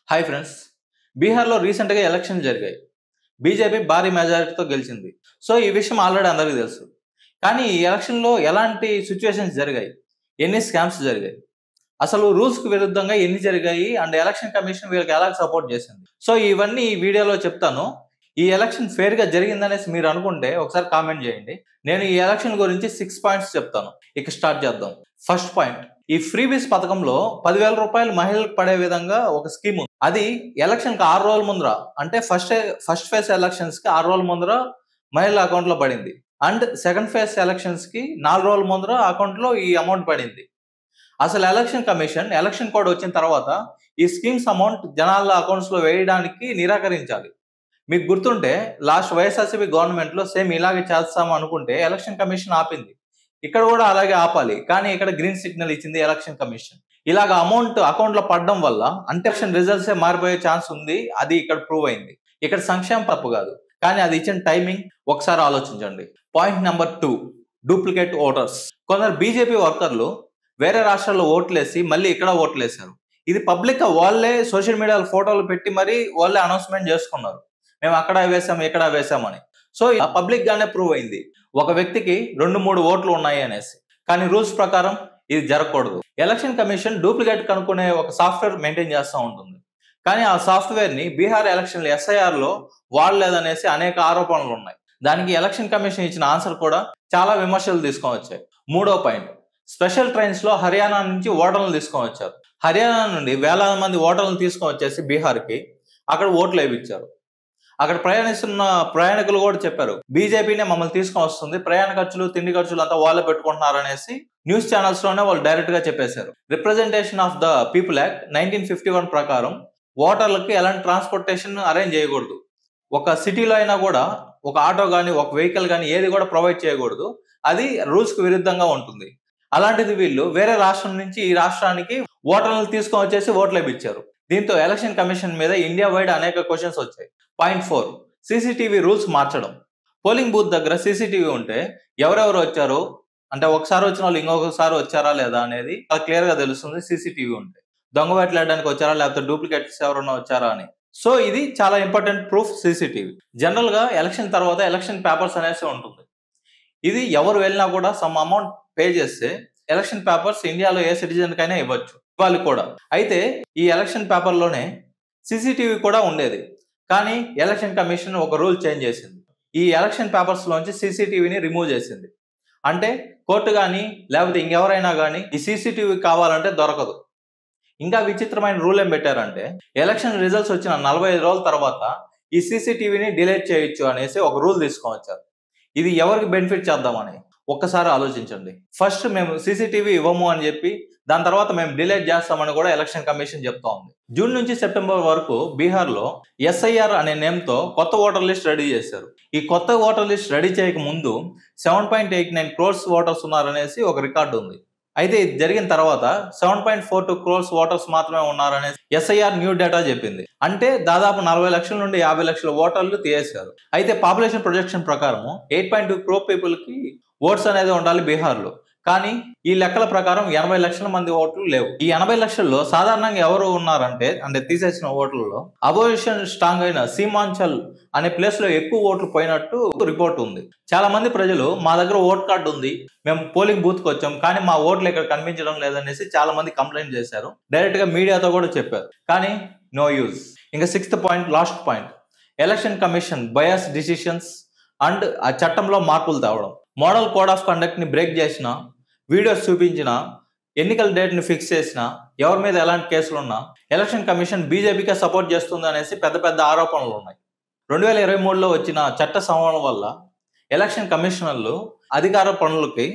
Hi friends. బీహార్‌లో రీసెంట్‌గా ఎలక్షన్లు జరిగాయి. బీజేపీ భారీ మెజారిటీతో గెలిచింది. సో, ఈ విషయం ఆల్రెడీ అందరికీ తెలుసు. కానీ ఈ ఎలక్షన్‌లో ఎలాంటి సిట్యుయేషన్స్ జరిగాయి? ఎన్ని స్కామ్స్ జరిగాయి? అసలు రూల్స్‌కి విరుద్ధంగా ఎన్ని జరిగాయి? అండ్ ఎలక్షన్ కమిషన్ వీళ్ళకి ఎలా సపోర్ట్ చేసింది? సో, ఇవన్నీ ఈ వీడియోలో చెప్తాను. ఈ ఎలక్షన్ ఫెయిర్‌గా జరిగిందనేసి మీరు అనుకుంటే ఒకసారి కామెంట్ చేయండి. నేను ఈ ఎలక్షన్ గురించి 6 పాయింట్స్ చెప్తాను. ఇక స్టార్ట్ చేద్దాం. ఫస్ట్ పాయింట్, ఈ ఫ్రీబీస్ పథకంలో ₹10,000 మహిళలకు పడే విధంగా ఒక స్కీమ్ ఉంది. అది ఎలక్షన్‌కి 6 రోజుల ముందర, అంటే ఫస్ట్ ఫేజ్ ఎలక్షన్స్‌కి 6 రోజుల ముందర మహిళల అకౌంట్‌లో పడింది. అండ్ సెకండ్ ఫేజ్ ఎలక్షన్స్‌కి 4 రోజుల ముందర అకౌంట్‌లో ఈ అమౌంట్ పడింది. అసలు ఎలక్షన్ కమిషన్ ఎలక్షన్ కోడ్ వచ్చిన తర్వాత ఈ స్కీమ్స్ అమౌంట్ జనాల అకౌంట్స్‌లో వేయడానికి నిరాకరించాలి. మీకు గుర్తుంటే లాస్ట్ వైఎస్ఆర్సీపీ గవర్నమెంట్‌లో సేమ్ ఇలాగే చేస్తాం అనుకుంటే ఎలక్షన్ కమిషన్ ఆపింది. ఇక్కడ కూడా అలాగే ఆపాలి. కానీ ఇక్కడ గ్రీన్ సిగ్నల్ ఇచ్చింది ఎలక్షన్ కమిషన్. ఇలాగ అమౌంట్ అకౌంట్‌లో పడడం వల్ల ఎలక్షన్ రిజల్ట్సే మారిపోయే ఛాన్స్ ఉంది. అది ఇక్కడ ప్రూవ్ అయింది. ఇక్కడ సంక్షేమం తప్పు కాదు. కానీ అది ఇచ్చిన టైమింగ్ ఒకసారి ఆలోచించండి. Point number 2, duplicate voters. కొందరు బీజేపీ వర్కర్లు వేరే రాష్ట్రాల్లో ఓట్లేసి మళ్ళీ ఇక్కడ ఓట్లేశారు. ఇది పబ్లిక్ గా వాళ్ళే సోషల్ మీడియాలో ఫోటోలు పెట్టి మరీ వాళ్ళే అనౌన్స్మెంట్ చేసుకున్నారు. మేము అక్కడ వేసాం, ఇక్కడ వేసామని. సో పబ్లిక్ గానే ప్రూవ్ అయింది ఒక వ్యక్తికి 2-3 ఓట్లు ఉన్నాయి అనేసి. కానీ రూల్స్ ప్రకారం ఇది జరగకూడదు. ఎలక్షన్ కమిషన్ డూప్లికేట్ కనుక్కునే ఒక సాఫ్ట్వేర్ మెయింటైన్ చేస్తూ ఉంటుంది. కానీ ఆ సాఫ్ట్వేర్ ని బీహార్ ఎలక్షన్లు ఎస్ఐఆర్ లో వాడలేదనేసి అనేక ఆరోపణలు ఉన్నాయి. దానికి ఎలక్షన్ కమిషన్ ఇచ్చిన ఆన్సర్ కూడా చాలా విమర్శలు తీసుకొని వచ్చాయి. మూడో పాయింట్, స్పెషల్ ట్రైన్స్ లో హర్యానా నుంచి ఓటర్లను తీసుకొని వచ్చారు. హర్యానా నుండి వేలాది మంది ఓటర్లను తీసుకొని వచ్చేసి బీహార్కి అక్కడ ఓట్లు వేయించారు. అక్కడ ప్రయాణిస్తున్న ప్రయాణికులు కూడా చెప్పారు, బీజేపీనే మమ్మల్ని తీసుకొని వస్తుంది, ప్రయాణ ఖర్చులు తిండి ఖర్చులు అంతా వాళ్ళే పెట్టుకుంటున్నారు అనేసి న్యూస్ ఛానల్స్ లోనే వాళ్ళు డైరెక్ట్ గా చెప్పేశారు. Representation of the people act 1951 ప్రకారం ఓటర్లకి ఎలాంటి ట్రాన్స్పోర్టేషన్ అరేంజ్ చేయకూడదు. ఒక సిటీలో అయినా కూడా ఒక ఆటో కానీ ఒక వెహికల్ కానీ ఏది కూడా ప్రొవైడ్ చేయకూడదు. అది రూల్స్ కు విరుద్ధంగా ఉంటుంది. అలాంటిది వీళ్ళు వేరే రాష్ట్రం నుంచి ఈ రాష్ట్రానికి ఓటర్లను తీసుకొని వచ్చేసి ఓట్లు వేయించారు. దీంతో ఎలక్షన్ కమిషన్ మీద ఇండియా వైడ్ అనేక క్వశ్చన్స్ వచ్చాయి. పాయింట్ 4, సీసీటీవీ రూల్స్ మార్చడం. పోలింగ్ బూత్ దగ్గర సీసీటీవీ ఉంటే ఎవరెవరు వచ్చారు, అంటే ఒకసారి వచ్చిన వాళ్ళు ఇంకొకసారి వచ్చారా లేదా అనేది క్లియర్ గా తెలుస్తుంది. సీసీటీవీ ఉంటే దొంగ వేటలాడడానికి వచ్చారా లేకపోతే డూప్లికేట్స్ ఎవరైనా వచ్చారా అని. సో ఇది చాలా ఇంపార్టెంట్ ప్రూఫ్ సీసీటీవీ. జనరల్ గా ఎలక్షన్ తర్వాత ఎలక్షన్ పేపర్స్ అనేసి ఉంటుంది. ఇది ఎవరు వెళ్ళినా కూడా సమ్ అమౌంట్ పే చేస్తే ఎలక్షన్ పేపర్స్ ఇండియాలో ఏ సిటిజన్ కైనా ఇవ్వచ్చు, ఇవ్వాలి కూడా. అయితే ఈ ఎలక్షన్ పేపర్ లోనే సీసీటీవీ కూడా ఉండేది. కానీ ఎలక్షన్ కమిషన్ ఒక రూల్ చేంజ్ చేసింది. ఈ ఎలక్షన్ పేపర్స్ లోంచి సీసీటీవీని రిమూవ్ చేసింది. అంటే కోర్టు కానీ లేకపోతే ఇంకెవరైనా కానీ ఈ సీసీటీవీ కావాలంటే దొరకదు. ఇంకా విచిత్రమైన రూల్ ఏం పెట్టారంటే ఎలక్షన్ రిజల్ట్స్ వచ్చిన 45 రోజుల తర్వాత ఈ సీసీటీవీని డిలీట్ చేయొచ్చు అనేసి ఒక రూల్ తీసుకొని వచ్చారు. ఇది ఎవరికి బెనిఫిట్ చేద్దామని ఒక్కసారి ఆలోచించండి. ఫస్ట్ మేము సీసీటీవీ ఇవ్వము అని చెప్పి దాని తర్వాత మేము డిలీట్ చేస్తామని కూడా ఎలక్షన్ కమిషన్ చెప్తా ఉంది. జూన్ నుంచి సెప్టెంబర్ వరకు బీహార్ లో ఎస్ఐఆర్ అనే నేమ్ తో కొత్త ఓటర్ లిస్ట్ రెడీ చేశారు. ఈ కొత్త ఓటర్ లిస్ట్ రెడీ చేయక ముందు 7.89 crores ఓటర్స్ ఉన్నారనేసి ఒక రికార్డు ఉంది. అయితే ఇది జరిగిన తర్వాత 7.42 crores ఓటర్స్ మాత్రమే ఉన్నారనేసి ఎస్ఐఆర్ న్యూ డేటా చెప్పింది. అంటే దాదాపు 40 లక్షల నుండి 50 లక్షల ఓటర్లు తీసేశారు. అయితే పాపులేషన్ ప్రొజెక్షన్ ప్రకారం 8.2 crore పీపుల్ కి ఓట్స్ అనేది ఉండాలి బీహార్ లో. కానీ ఈ లెక్కల ప్రకారం 80 లక్షల మంది ఓట్లు లేవు. ఈ 80 లక్షల్లో సాధారణంగా ఎవరు ఉన్నారంటే తీసేసిన ఓట్లలో అపోజిషన్ స్ట్రాంగ్ అయిన సీమాంచల్ అనే ప్లేస్ లో ఎక్కువ ఓట్లు పోయినట్టు రిపోర్ట్ ఉంది. చాలా మంది ప్రజలు మా దగ్గర ఓట్ కార్డు ఉంది, మేము పోలింగ్ బూత్ కి వచ్చాం, కానీ మా ఓట్లు ఇక్కడ కనిపించడం లేదనేసి చాలా మంది కంప్లైంట్ చేశారు. డైరెక్ట్ గా మీడియాతో కూడా చెప్పారు. కానీ నో యూజ్. ఇంకా 6th point, last point, election commission bias decisions and ఆ చట్టంలో మార్పులు తేవడం. మోడల్ కోడ్ ఆఫ్ కండక్ట్ ని బ్రేక్ చేసిన, వీడియోస్ చూపించిన, ఎన్నికల డేట్ ని ఫిక్స్ చేసిన, ఎవరి మీద ఎలాంటి కేసులు ఉన్నా ఎలక్షన్ కమిషన్ బీజేపీకే సపోర్ట్ చేస్తుంది అనేసి పెద్ద ఆరోపణలు ఉన్నాయి. 2023లో వచ్చిన చట్ట సవరణ వల్ల ఎలక్షన్ కమిషనర్లు అధికార పనులకి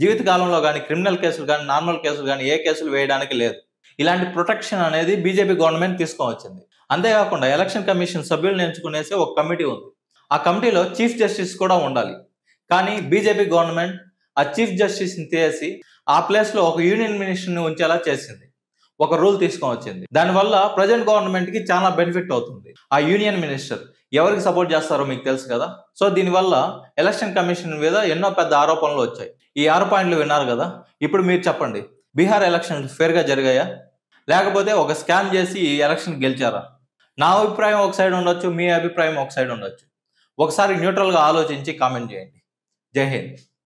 జీవితకాలంలో కానీ క్రిమినల్ కేసులు కానీ నార్మల్ కేసులు కానీ ఏ కేసులు వేయడానికి లేదు. ఇలాంటి ప్రొటెక్షన్ అనేది బీజేపీ గవర్నమెంట్ తీసుకొని వచ్చింది. అంతేకాకుండా ఎలక్షన్ కమిషన్ సభ్యులను ఎంచుకునేసి ఒక కమిటీ ఉంది. ఆ కమిటీలో చీఫ్ జస్టిస్ కూడా ఉండాలి. కానీ బీజేపీ గవర్నమెంట్ ఆ చీఫ్ జస్టిస్ ని తీసి ఆ ప్లేస్ లో ఒక యూనియన్ మినిస్టర్ ని ఉంచేలా చేసింది. ఒక రూల్ తీసుకొని వచ్చింది. దానివల్ల ప్రజెంట్ గవర్నమెంట్ కి చాలా బెనిఫిట్ అవుతుంది. ఆ యూనియన్ మినిస్టర్ ఎవరికి సపోర్ట్ చేస్తారో మీకు తెలుసు కదా. సో దీనివల్ల ఎలక్షన్ కమిషన్ మీద ఎన్నో పెద్ద ఆరోపణలు వచ్చాయి. ఈ 6 పాయింట్లు విన్నారు కదా. ఇప్పుడు మీరు చెప్పండి, బీహార్ ఎలక్షన్ ఫేర్ గా జరిగాయా? లేకపోతే ఒక స్కామ్ చేసి ఈ ఎలక్షన్ గెలిచారా? నా అభిప్రాయం ఒక సైడ్ ఉండొచ్చు, మీ అభిప్రాయం ఒక సైడ్ ఉండొచ్చు. ఒకసారి న్యూట్రల్గా ఆలోచించి కామెంట్ చేయండి. జై హింద్.